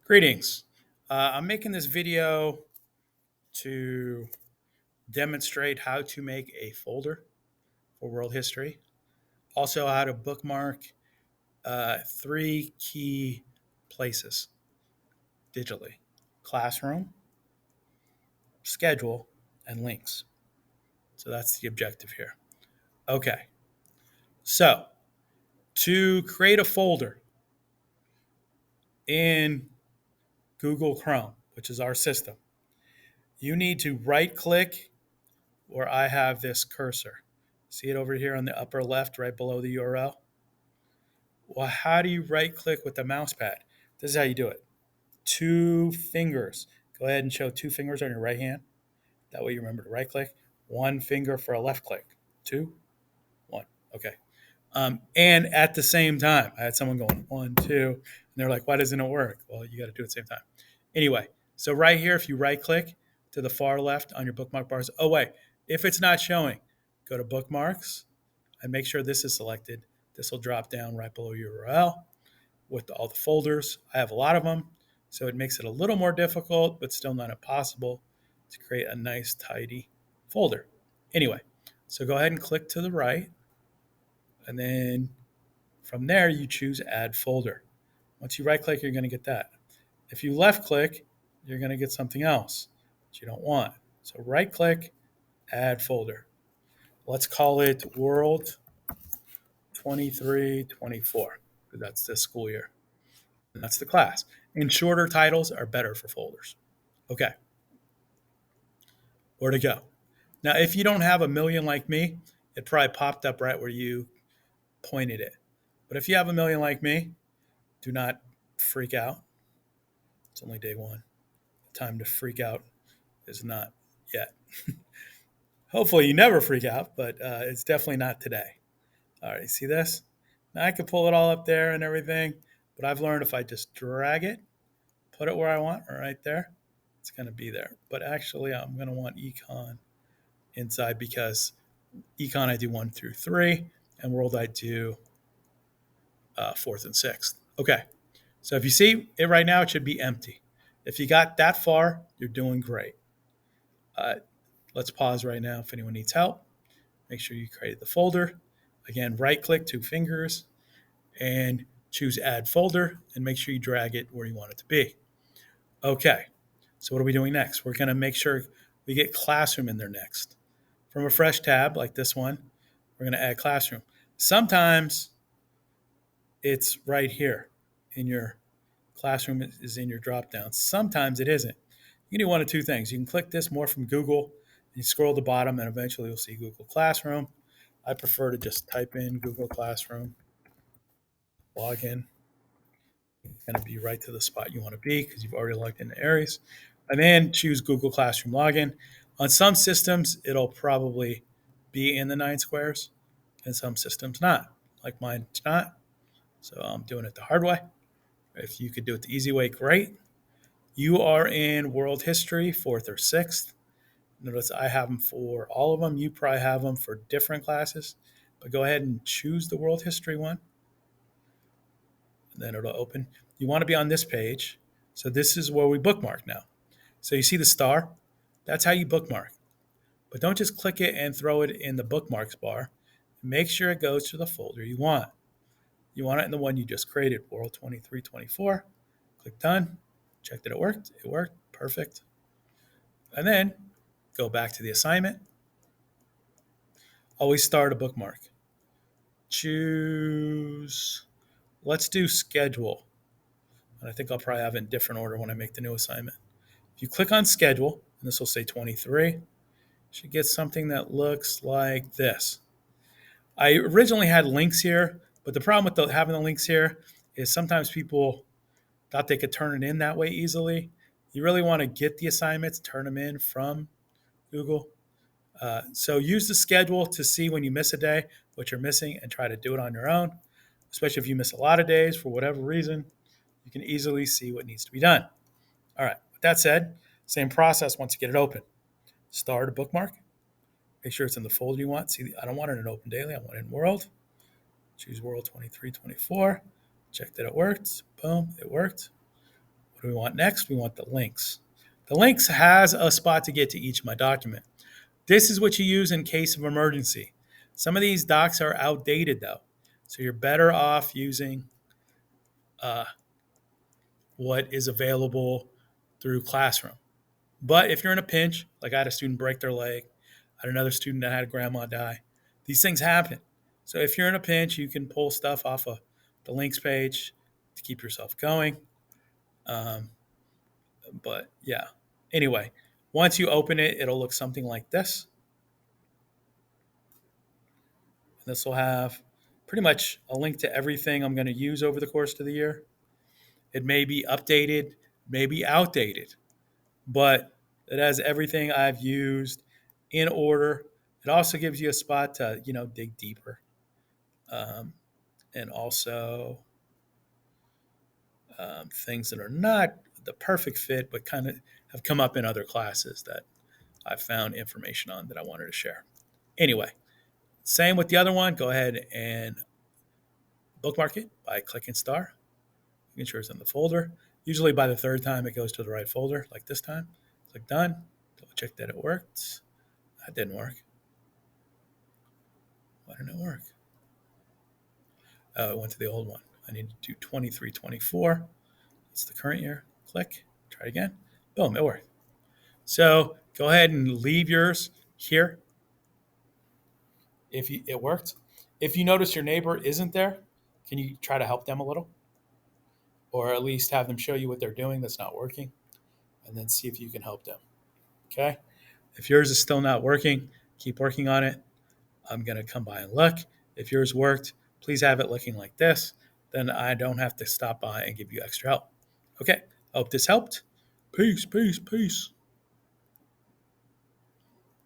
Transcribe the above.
Greetings. I'm making this video to demonstrate how to make a folder for world history. Also, how to bookmark three key places digitally: classroom, schedule, and links. So that's the objective here. Okay. So to create a folder in Google Chrome, which is our system, you need to right click where I have this cursor. See it over here on the upper left, right below the URL? Well, how do you right click with the mouse pad? This is how you do it. Two fingers. Go ahead and show two fingers on your right hand. That way you remember to right click. One finger for a left click. Two, one. Okay. And at the same time, I had someone going one, two, and they're like, why doesn't it work? Well, you got to do it at the same time. Anyway, so right here, if you right click to the far left on your bookmark bars, oh, wait, if it's not showing, go to bookmarks and make sure this is selected. This will drop down right below URL with all the folders. I have a lot of them, so it makes it a little more difficult, but still not impossible to create a nice, tidy folder. Anyway, so go ahead and click to the right, and then from there, you choose Add Folder. Once you right click, you're going to get that. If you left click, you're going to get something else that you don't want. So right click, Add Folder. Let's call it World 23-24, because that's this school year. And that's the class. And shorter titles are better for folders. Okay, where to go? Now, if you don't have a million like me, it probably popped up right where you pointed it. But if you have a million like me, do not freak out. It's only day one. The time to freak out is not yet. Hopefully, you never freak out, but it's definitely not today. All right, see this? Now I could pull it all up there and everything, but I've learned if I just drag it, put it where I want, right there, it's going to be there. But actually, I'm going to want econ inside because econ I do 1 through 3, and world I do 4th and 6th. Okay, so if you see it right now, it should be empty. If you got that far, you're doing great. Uh, let's pause right now if anyone needs help. Make sure you created the folder. Again, right click, two fingers, and choose Add Folder, and make sure you drag it where you want it to be. Okay, so what are we doing next? We're going to make sure we get Classroom in there next. From a fresh tab like this one, we're going to add Classroom. Sometimes it's right here in your Classroom is in your drop down. Sometimes it isn't. You can do one of two things. You can click this more from Google, and you scroll to the bottom, and eventually you'll see Google Classroom. I prefer to just type in Google Classroom, log in. It's going to be right to the spot you want to be because you've already logged into Aries. And then choose Google Classroom login. On some systems, it'll probably be in the 9 squares, and some systems not. Like mine, it's not. So I'm doing it the hard way. If you could do it the easy way, great. You are in world history, 4th or 6th. Notice I have them for all of them. You probably have them for different classes. But go ahead and choose the world history one. And then it'll open. You want to be on this page. So this is where we bookmark now. So you see the star? That's how you bookmark. But don't just click it and throw it in the bookmarks bar. Make sure it goes to the folder you want. You want it in the one you just created, World 23-24. Click Done. Check that it worked. It worked. Perfect. And then go back to the assignment. Always start a bookmark. Choose, let's do schedule. And I think I'll probably have it in different order when I make the new assignment. If you click on schedule, and this will say 23, you should get something that looks like this. I originally had links here, but the problem with having the links here is sometimes people thought they could turn it in that way easily. You really want to get the assignments, turn them in from Google. So use the schedule to see when you miss a day, what you're missing, and try to do it on your own. Especially if you miss a lot of days for whatever reason, you can easily see what needs to be done. All right, with that said, same process once you get it open. Start a bookmark. Make sure it's in the folder you want. See, I don't want it in Open Daily. I want it in World. Choose World 23-24. Check that it worked. Boom, it worked. What What do we want next? We want the links. The links has a spot to get to each of my document. This is what you use in case of emergency. Some of these docs are outdated though, so you're better off using uh, what is available through Classroom. But if you're in a pinch, like I had a student break their leg, I had another student that had a grandma die, these things happen. So if you're in a pinch, you can pull stuff off of the links page to keep yourself going. Um, but yeah, anyway, once you open it, it'll look something like this. This will have pretty much a link to everything I'm going to use over the course of the year. It may be updated, may be outdated, but it has everything I've used in order. It also gives you a spot to, dig deeper. Um, and also things that are not the perfect fit, but kind of have come up in other classes that I found information on that I wanted to share. Anyway, same with the other one. Go ahead and bookmark it by clicking star. Making sure it's in the folder. Usually by the third time it goes to the right folder, like this time. Click done. Double check that it worked. That didn't work. Why didn't it work? Oh, it went to the old one. I need to do 23-24. It's the current year. Click. Try it again. Boom, it worked. So go ahead and leave yours here if it worked. If you notice your neighbor isn't there, can you try to help them a little? Or at least have them show you what they're doing that's not working, and then see if you can help them. Okay? If yours is still not working, keep working on it. I'm going to come by and look. If yours worked, please have it looking like this. Then I don't have to stop by and give you extra help. Okay? Hope this helped. Peace, peace, peace.